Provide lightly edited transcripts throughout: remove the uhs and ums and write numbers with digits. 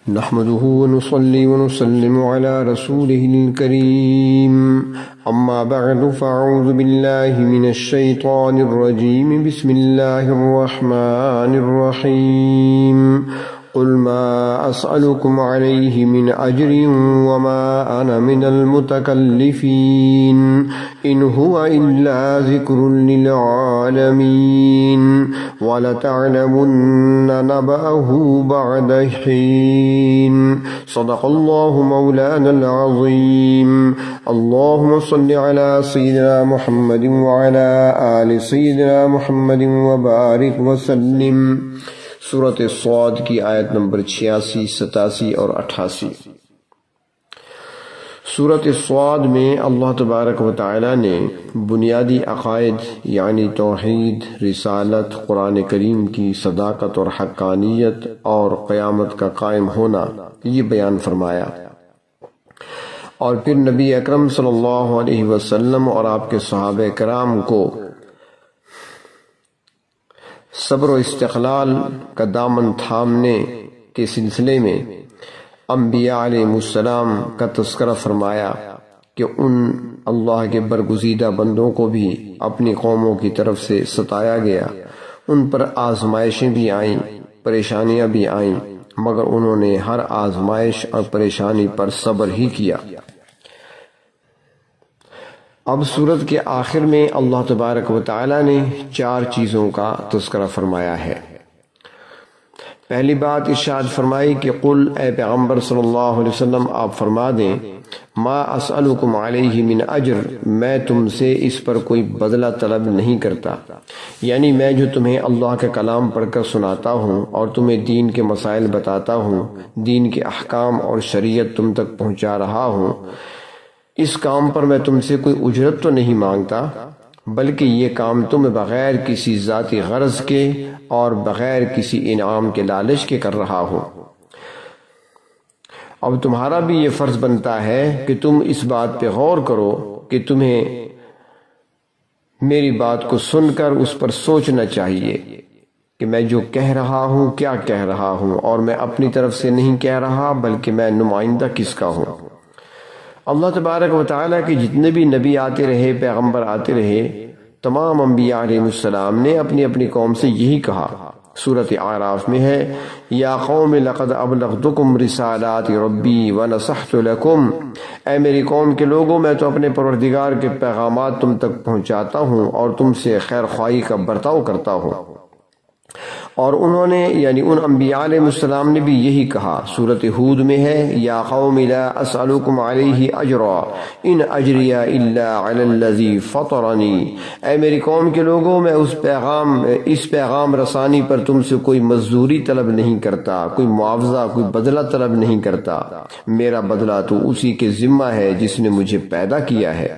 نحمده ونصلي ونسلم على رسوله الكريم أما بعد فأعوذ بالله من الشيطان الرجيم بسم الله الرحمن الرحيم قل ما أسألكم عليه من أجر وما أنا من المتكلفين إن هو إلا ذكر للعالمين ولتعلمن نبأه بعد حين صدق الله مولانا العظيم اللهم صل على سيدنا محمد وعلى آل سيدنا محمد وبارك وسلم۔ سورۃ الصاد کی آیت نمبر 86، 87 اور 88۔ سورۃ الصاد میں اللہ تبارک و تعالی نے بنیادی عقائد یعنی توحید، رسالت، قرآن کریم کی صداقت اور حقانیت اور قیامت کا قائم ہونا یہ بیان فرمایا، اور پھر نبی اکرم صلی اللہ علیہ وسلم اور آپ کے صحابہ کرام کو صبر و استقلال کا دامن تھامنے کے سلسلے میں انبیاء علیہ السلام کا تذکرہ فرمایا کہ ان اللہ کے برگزیدہ بندوں کو بھی اپنی قوموں کی طرف سے ستایا گیا، ان پر آزمائشیں بھی آئیں، پریشانیاں بھی آئیں، مگر انہوں نے ہر آزمائش اور پریشانی پر صبر ہی کیا۔ اب سورت کے آخر میں اللہ تبارک و تعالی نے 4 چیزوں کا تذکرہ فرمایا ہے۔ پہلی بات ارشاد فرمائی کہ قل، اے پیغمبر صلی اللہ علیہ وسلم آپ فرما دیں، ما اسألکم علیہ من اجر، میں تم سے اس پر کوئی بدلہ طلب نہیں کرتا، یعنی میں جو تمہیں اللہ کا کلام پڑھ کر سناتا ہوں اور تمہیں دین کے مسائل بتاتا ہوں، دین کے احکام اور شریعت تم تک پہنچا رہا ہوں، اس کام پر میں تم سے کوئی اجرت تو نہیں مانگتا، بلکہ یہ کام تم بغیر کسی ذاتی غرض کے اور بغیر کسی انعام کے لالچ کے کر رہا ہوں۔ اب تمہارا بھی یہ فرض بنتا ہے کہ تم اس بات پہ غور کرو کہ تمہیں میری بات کو سن کر اس پر سوچنا چاہیے کہ میں جو کہہ رہا ہوں کیا کہہ رہا ہوں، اور میں اپنی طرف سے نہیں کہہ رہا بلکہ میں نمائندہ کس کا ہوں۔ اللہ تبارک و تعالیٰ کے جتنے بھی نبی آتے رہے، پیغمبر آتے رہے، تمام انبیاء علیہ السلام نے اپنی اپنی قوم سے یہی کہا۔ سورۃ اعراف میں ہے، یا قوم لقد ابلغتکم رسالات ربی ونصحت لکم، اے میری قوم کے لوگوں میں تو اپنے پروردگار کے پیغامات تم تک پہنچاتا ہوں اور تم سے خیر خواہی کا برتاؤ کرتا ہوں۔ اور انہوں نے یعنی ان انبیاء علیہ السلام نے بھی یہی کہا۔ سورۃ ہود میں ہے، یا قوم لا اسألکم علیہ اجرا ان اجری الا علی الذی فطرنی، اے میری قوم کے لوگوں میں اس پیغام رسانی پر تم سے کوئی مزدوری طلب نہیں کرتا، کوئی معاوضہ، کوئی بدلہ طلب نہیں کرتا، میرا بدلہ تو اسی کے ذمہ ہے جس نے مجھے پیدا کیا ہے۔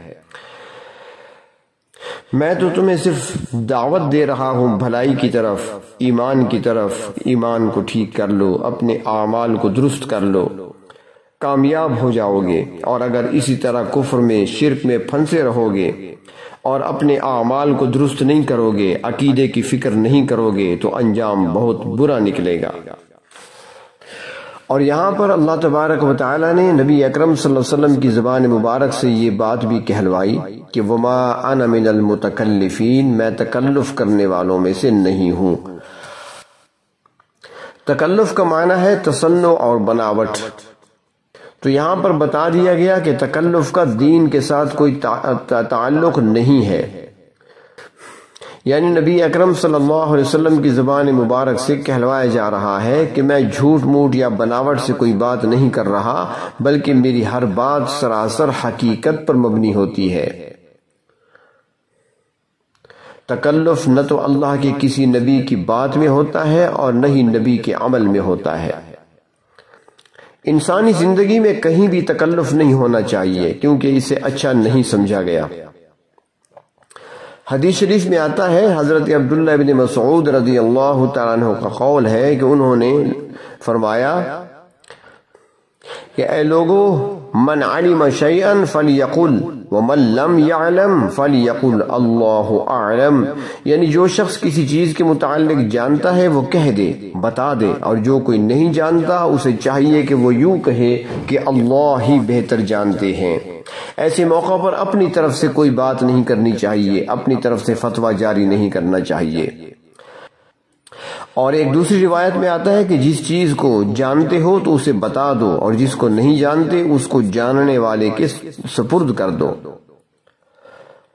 میں تو تمہیں صرف دعوت دے رہا ہوں بھلائی کی طرف، ایمان کی طرف، ایمان کو ٹھیک کر لو، اپنے اعمال کو درست کر لو، کامیاب ہو جاؤ گے، اور اگر اسی طرح کفر میں، شرک میں پھنسے رہو گے اور اپنے اعمال کو درست نہیں کرو گے، عقیدے کی فکر نہیں کرو گے تو انجام بہت برا نکلے گا۔ اور یہاں پر اللہ تبارک و تعالی نے نبی اکرم صلی اللہ علیہ وسلم کی زبان مبارک سے یہ بات بھی کہلوائی کہ وما انا من المتکلفین، میں تکلف کرنے والوں میں سے نہیں ہوں۔ تکلف کا معنی ہے تصنع اور بناوٹ، تو یہاں پر بتا دیا گیا کہ تکلف کا دین کے ساتھ کوئی تعلق نہیں ہے، یعنی نبی اکرم صلی اللہ علیہ وسلم کی زبان مبارک سے کہلوایا جا رہا ہے کہ میں جھوٹ موٹ یا بناوٹ سے کوئی بات نہیں کر رہا، بلکہ میری ہر بات سراسر حقیقت پر مبنی ہوتی ہے۔ تکلف نہ تو اللہ کے کسی نبی کی بات میں ہوتا ہے اور نہ ہی نبی کے عمل میں ہوتا ہے۔ انسانی زندگی میں کہیں بھی تکلف نہیں ہونا چاہیے کیونکہ اسے اچھا نہیں سمجھا گیا۔ حدیث شریف میں آتا ہے، حضرت عبداللہ بن مسعود رضی اللہ تعالیٰ عنہ کا قول ہے کہ انہوں نے فرمایا، کہ اے لوگو من علم شیئا فلیقل ومن لم یعلم فلیقل اللہ اعلم، یعنی جو شخص کسی چیز کے متعلق جانتا ہے وہ کہہ دے، بتا دے، اور جو کوئی نہیں جانتا اسے چاہیے کہ وہ یوں کہے کہ اللہ ہی بہتر جانتے ہیں۔ ایسے موقع پر اپنی طرف سے کوئی بات نہیں کرنی چاہیے، اپنی طرف سے فتویٰ جاری نہیں کرنا چاہیے۔ اور ایک دوسری روایت میں آتا ہے کہ جس چیز کو جانتے ہو تو اسے بتا دو، اور جس کو نہیں جانتے اس کو جاننے والے کے سپرد کر دو۔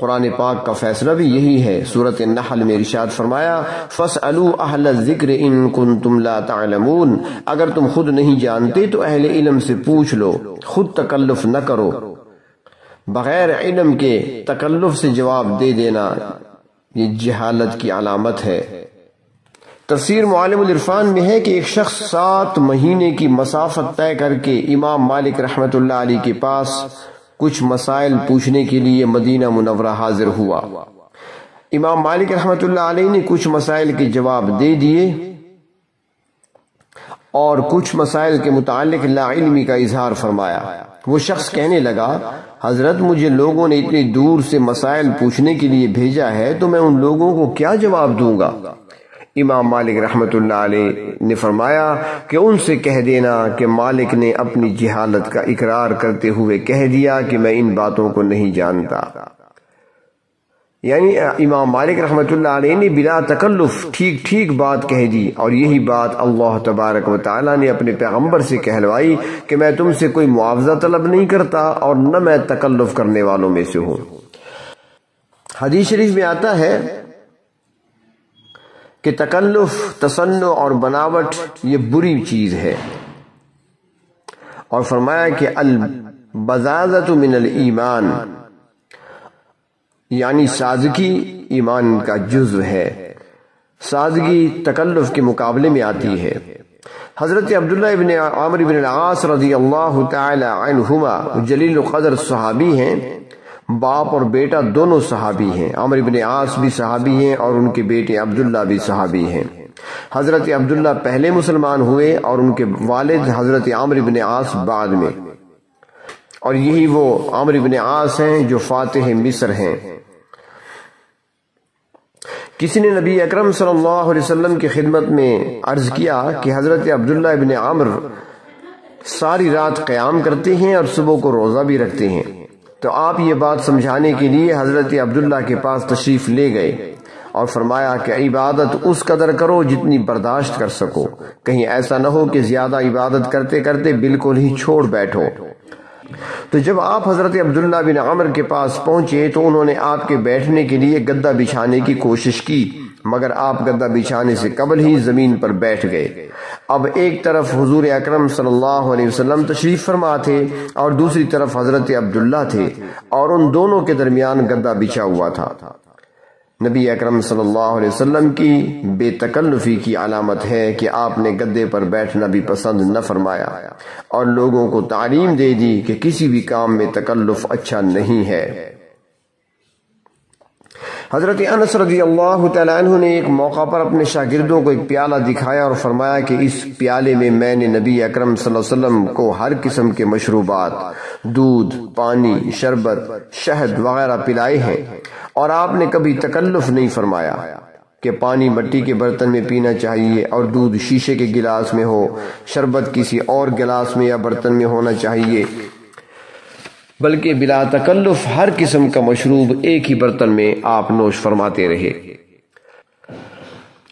قرآن پاک کا فیصلہ بھی یہی ہے۔ سورۃ النحل میں ارشاد فرمایا فَاسْأَلُوا أَهْلَ الذِّكْرِ إِن كُنتُمْ لَا تَعْلَمُونَ، اگر تم خود نہیں جانتے تو اہل علم سے پوچھ لو، خود تکلف نہ کرو۔ بغیر علم کے تکلف سے جواب دے دینا یہ جہالت کی علامت ہے۔ تفسیر معالم العرفان میں ہے کہ ایک شخص 7 مہینے کی مسافت طے کر کے امام مالک رحمت اللہ علیہ کے پاس کچھ مسائل پوچھنے کے لیے مدینہ منورہ حاضر ہوا۔ امام مالک رحمت اللہ علیہ نے کچھ مسائل کے جواب دے دیے اور کچھ مسائل کے متعلق لا علمی کا اظہار فرمایا۔ وہ شخص کہنے لگا حضرت مجھے لوگوں نے اتنی دور سے مسائل پوچھنے کے لیے بھیجا ہے تو میں ان لوگوں کو کیا جواب دوں گا؟ امام مالک رحمت اللہ علیہ نے فرمایا کہ ان سے کہہ دینا کہ مالک نے اپنی جہالت کا اقرار کرتے ہوئے کہہ دیا کہ میں ان باتوں کو نہیں جانتا۔ یعنی امام مالک رحمت اللہ علیہ نے بلا تکلف ٹھیک ٹھیک بات کہہ دی، اور یہی بات اللہ تبارک و تعالی نے اپنے پیغمبر سے کہلوائی کہ میں تم سے کوئی معاوضہ طلب نہیں کرتا اور نہ میں تکلف کرنے والوں میں سے ہوں۔ حدیث شریف میں آتا ہے کہ تکلف، تصنع اور بناوٹ یہ بری چیز ہے، اور فرمایا کہ البزازۃ من الایمان، یعنی سادگی ایمان کا جزو ہے۔ سادگی تکلف کے مقابلے میں آتی ہے۔ حضرت عبداللہ ابن عامر بن العاص رضی اللہ تعالی عنہما جلیل القدر صحابی ہیں، باپ اور بیٹا دونوں صحابی ہیں۔ عمر بن عاص بھی صحابی ہیں اور ان کے بیٹے عبداللہ بھی صحابی ہیں۔ حضرت عبداللہ پہلے مسلمان ہوئے اور ان کے والد حضرت عمر بن عاص بعد میں، اور یہی وہ عمر بن عاص ہیں جو فاتح مصر ہیں۔ کسی نے نبی اکرم صلی اللہ علیہ وسلم کی خدمت میں عرض کیا کہ حضرت عبداللہ ابن عمر ساری رات قیام کرتے ہیں اور صبح کو روزہ بھی رکھتے ہیں، تو آپ یہ بات سمجھانے کے لیے حضرت عبداللہ کے پاس تشریف لے گئے اور فرمایا کہ عبادت اس قدر کرو جتنی برداشت کر سکو، کہیں ایسا نہ ہو کہ زیادہ عبادت کرتے کرتے بالکل ہی چھوڑ بیٹھو۔ تو جب آپ حضرت عبداللہ بن عمر کے پاس پہنچے تو انہوں نے آپ کے بیٹھنے کے لیے گدا بچھانے کی کوشش کی، مگر آپ گدا بچھانے سے قبل ہی زمین پر بیٹھ گئے۔ اب ایک طرف حضور اکرم صلی اللہ علیہ وسلم تشریف فرما تھے اور دوسری طرف حضرت عبداللہ تھے، اور ان دونوں کے درمیان گدا بچھا ہوا تھا۔ نبی اکرم صلی اللہ علیہ وسلم کی بے تکلفی کی علامت ہے کہ آپ نے گدے پر بیٹھنا بھی پسند نہ فرمایا اور لوگوں کو تعلیم دے دی کہ کسی بھی کام میں تکلف اچھا نہیں ہے۔ حضرت انس رضی اللہ تعالیٰ عنہ نے ایک موقع پر اپنے شاگردوں کو ایک پیالہ دکھایا اور فرمایا کہ اس پیالے میں میں نے نبی اکرم صلی اللہ علیہ وسلم کو ہر قسم کے مشروبات، دودھ، پانی، شربت، شہد وغیرہ پلائے ہیں، اور آپ نے کبھی تکلف نہیں فرمایا کہ پانی مٹی کے برتن میں پینا چاہیے اور دودھ شیشے کے گلاس میں ہو، شربت کسی اور گلاس میں یا برتن میں ہونا چاہیے، بلکہ بلا تکلف ہر قسم کا مشروب ایک ہی برتن میں آپ نوش فرماتے رہے۔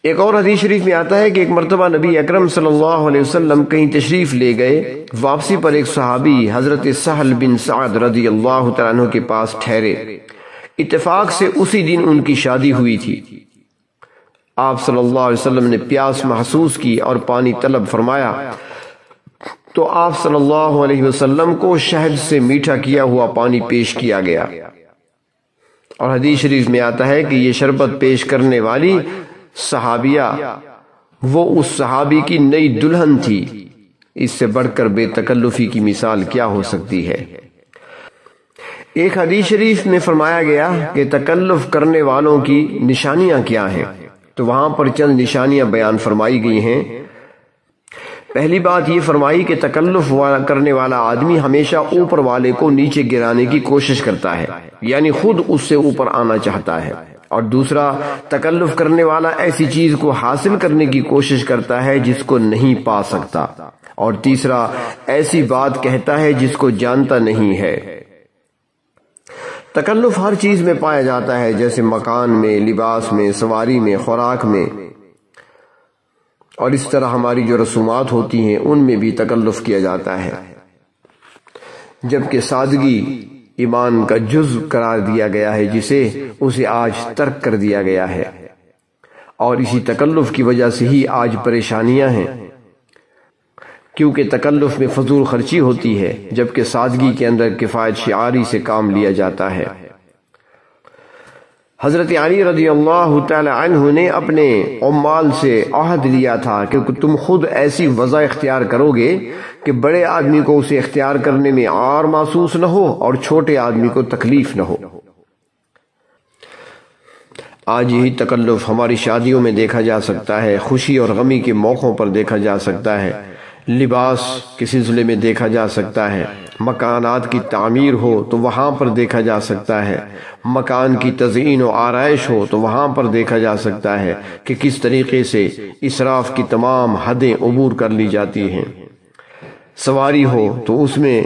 ایک اور حدیث شریف میں آتا ہے کہ ایک مرتبہ نبی اکرم صلی اللہ علیہ وسلم کہیں تشریف لے گئے، واپسی پر ایک صحابی حضرت سہل بن سعد رضی اللہ تعالیٰ عنہ کے پاس ٹھہرے۔ اتفاق سے اسی دن ان کی شادی ہوئی تھی۔ آپ صلی اللہ علیہ وسلم نے پیاس محسوس کی اور پانی طلب فرمایا تو آپ صلی اللہ علیہ وسلم کو شہد سے میٹھا کیا ہوا پانی پیش کیا گیا، اور حدیث شریف میں آتا ہے کہ یہ شربت پیش کرنے والی صحابیہ وہ اس صحابی کی نئی دلہن تھی۔ اس سے بڑھ کر بے تکلفی کی مثال کیا ہو سکتی ہے؟ ایک حدیث شریف میں فرمایا گیا کہ تکلف کرنے والوں کی نشانیاں کیا ہیں، تو وہاں پر چند نشانیاں بیان فرمائی گئی ہیں۔ پہلی بات یہ فرمائی کہ تکلف کرنے والا آدمی ہمیشہ اوپر والے کو نیچے گرانے کی کوشش کرتا ہے، یعنی خود اس سے اوپر آنا چاہتا ہے، اور دوسرا تکلف کرنے والا ایسی چیز کو حاصل کرنے کی کوشش کرتا ہے جس کو نہیں پا سکتا، اور تیسرا ایسی بات کہتا ہے جس کو جانتا نہیں ہے۔ تکلف ہر چیز میں پایا جاتا ہے، جیسے مکان میں، لباس میں، سواری میں، خوراک میں، اور اس طرح ہماری جو رسومات ہوتی ہیں ان میں بھی تکلف کیا جاتا ہے، جبکہ سادگی ایمان کا جزء قرار دیا گیا ہے جسے اسے آج ترک کر دیا گیا ہے، اور اسی تکلف کی وجہ سے ہی آج پریشانیاں ہیں، کیونکہ تکلف میں فضول خرچی ہوتی ہے جبکہ سادگی کے اندر کفایت شعاری سے کام لیا جاتا ہے۔ حضرت علی رضی اللہ تعالی عنہ نے اپنے عمال سے عہد لیا تھا کہ تم خود ایسی وضع اختیار کرو گے کہ بڑے آدمی کو اسے اختیار کرنے میں عار محسوس نہ ہو اور چھوٹے آدمی کو تکلیف نہ ہو۔ آج یہی تکلف ہماری شادیوں میں دیکھا جا سکتا ہے، خوشی اور غمی کے موقعوں پر دیکھا جا سکتا ہے، لباس کے سلسلے میں دیکھا جا سکتا ہے، مکانات کی تعمیر ہو تو وہاں پر دیکھا جا سکتا ہے، مکان کی تزئین و آرائش ہو تو وہاں پر دیکھا جا سکتا ہے کہ کس طریقے سے اسراف کی تمام حدیں عبور کر لی جاتی ہیں۔ سواری ہو تو اس میں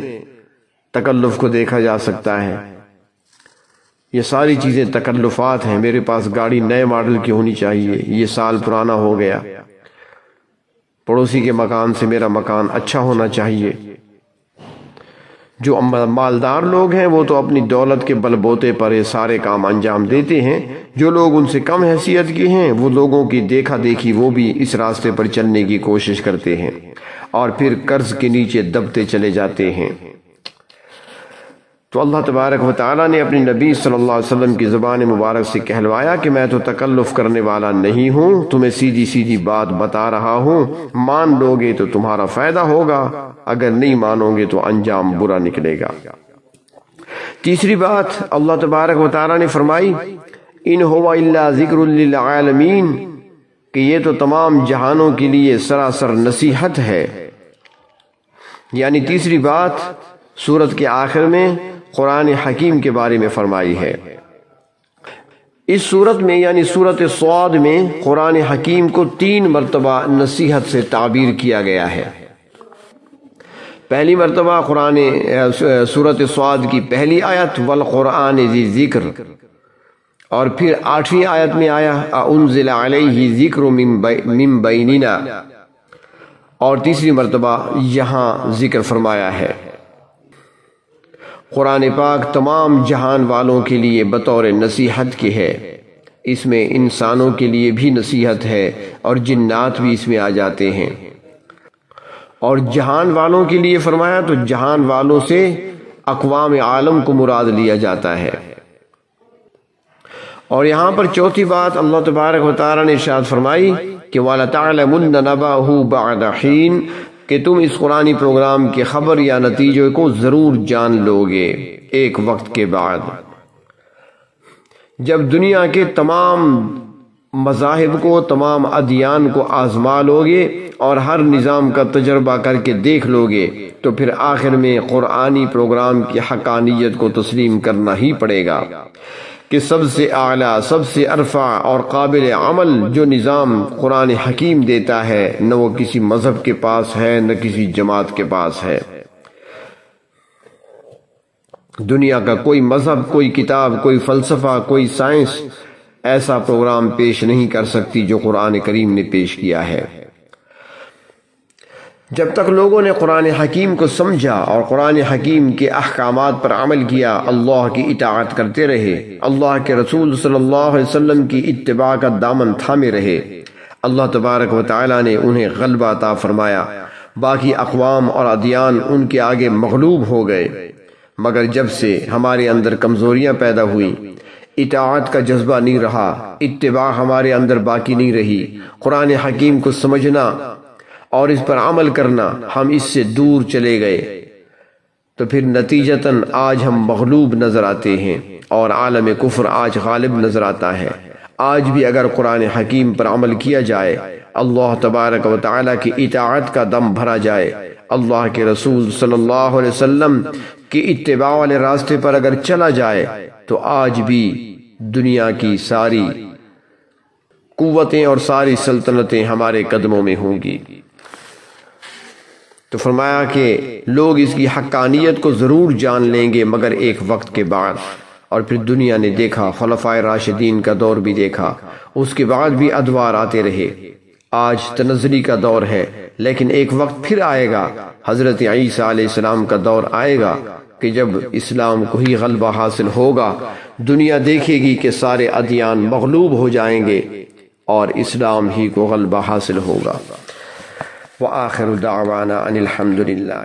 تکلف کو دیکھا جا سکتا ہے۔ یہ ساری چیزیں تکلفات ہیں۔ میرے پاس گاڑی نئے ماڈل کی ہونی چاہیے، یہ سال پرانا ہو گیا۔ پڑوسی کے مکان سے میرا مکان اچھا ہونا چاہیے۔ جو مالدار لوگ ہیں وہ تو اپنی دولت کے بل بوتے پر یہ سارے کام انجام دیتے ہیں، جو لوگ ان سے کم حیثیت کے ہیں وہ لوگوں کی دیکھا دیکھی وہ بھی اس راستے پر چلنے کی کوشش کرتے ہیں اور پھر قرض کے نیچے دبتے چلے جاتے ہیں۔ تو اللہ تبارک و تعالیٰ نے اپنی نبی صلی اللہ علیہ وسلم کی زبان مبارک سے کہلوایا کہ میں تو تکلف کرنے والا نہیں ہوں، تمہیں سیدھی سیدھی بات بتا رہا ہوں، مان لو گے تو تمہارا فائدہ ہوگا، اگر نہیں مانو گے تو انجام برا نکلے گا۔ تیسری بات اللہ تبارک و تعالیٰ نے فرمائی ان هو الا ذکر للعالمین، کہ یہ تو تمام جہانوں کے لیے سراسر نصیحت ہے۔ یعنی تیسری بات سورت کے آخر میں قرآن حکیم کے بارے میں فرمائی ہے۔ اس سورت میں یعنی سورت صاد میں قرآن حکیم کو 3 مرتبہ نصیحت سے تعبیر کیا گیا ہے۔ پہلی مرتبہ سورت صاد کی پہلی آیت والقرآن ذی ذکر، اور پھر 8ویں آیت میں آیا انزل علیہ ذکر من بیننا، اور تیسری مرتبہ یہاں ذکر فرمایا ہے۔ قرآن پاک تمام جہان والوں کے لیے بطور نصیحت کی ہے، اس میں انسانوں کے لیے بھی نصیحت ہے اور جنات بھی اس میں آ جاتے ہیں، اور جہان والوں کے لیے فرمایا تو جہان والوں سے اقوام عالم کو مراد لیا جاتا ہے۔ اور یہاں پر چوتھی بات اللہ تبارک و تعالیٰ نے ارشاد فرمائی کہ وَلَتَعْلَمُنَّ نَبَأَهُ بَعْدَ حِينٍ، کہ تم اس قرآنی پروگرام کی خبر یا نتیجے کو ضرور جان لو گے ایک وقت کے بعد، جب دنیا کے تمام مذاہب کو، تمام ادیان کو آزما لو گے اور ہر نظام کا تجربہ کر کے دیکھ لو گے تو پھر آخر میں قرآنی پروگرام کی حقانیت کو تسلیم کرنا ہی پڑے گا کہ سب سے اعلیٰ، سب سے ارفع اور قابل عمل جو نظام قرآن حکیم دیتا ہے نہ وہ کسی مذہب کے پاس ہے نہ کسی جماعت کے پاس ہے۔ دنیا کا کوئی مذہب، کوئی کتاب، کوئی فلسفہ، کوئی سائنس ایسا پروگرام پیش نہیں کر سکتی جو قرآن کریم نے پیش کیا ہے۔ جب تک لوگوں نے قرآن حکیم کو سمجھا اور قرآن حکیم کے احکامات پر عمل کیا، اللہ کی اطاعت کرتے رہے، اللہ کے رسول صلی اللہ علیہ وسلم کی اتباع کا دامن تھامے رہے، اللہ تبارک و تعالیٰ نے انہیں غلبہ عطا فرمایا۔ باقی اقوام اور ادیان ان کے آگے مغلوب ہو گئے، مگر جب سے ہمارے اندر کمزوریاں پیدا ہوئیں، اطاعت کا جذبہ نہیں رہا، اتباع ہمارے اندر باقی نہیں رہی، قرآن حکیم کو سمجھنا اور اس پر عمل کرنا ہم اس سے دور چلے گئے، تو پھر نتیجتاً آج ہم مغلوب نظر آتے ہیں اور عالم کفر آج غالب نظر آتا ہے۔ آج بھی اگر قرآن حکیم پر عمل کیا جائے اللہ تبارک و تعالیٰ کی اطاعت کا دم بھرا جائے، اللہ کے رسول صلی اللہ علیہ وسلم کی اتباع والے راستے پر اگر چلا جائے تو آج بھی دنیا کی ساری قوتیں اور ساری سلطنتیں ہمارے قدموں میں ہوں گی۔ تو فرمایا کہ لوگ اس کی حقانیت کو ضرور جان لیں گے مگر ایک وقت کے بعد۔ اور پھر دنیا نے دیکھا، خلفائے راشدین کا دور بھی دیکھا، اس کے بعد بھی ادوار آتے رہے۔ آج تنزلی کا دور ہے، لیکن ایک وقت پھر آئے گا، حضرت عیسیٰ علیہ السلام کا دور آئے گا کہ جب اسلام کو ہی غلبہ حاصل ہوگا۔ دنیا دیکھے گی کہ سارے ادیان مغلوب ہو جائیں گے اور اسلام ہی کو غلبہ حاصل ہوگا۔ وآخر دعوانا ان الحمد للہ۔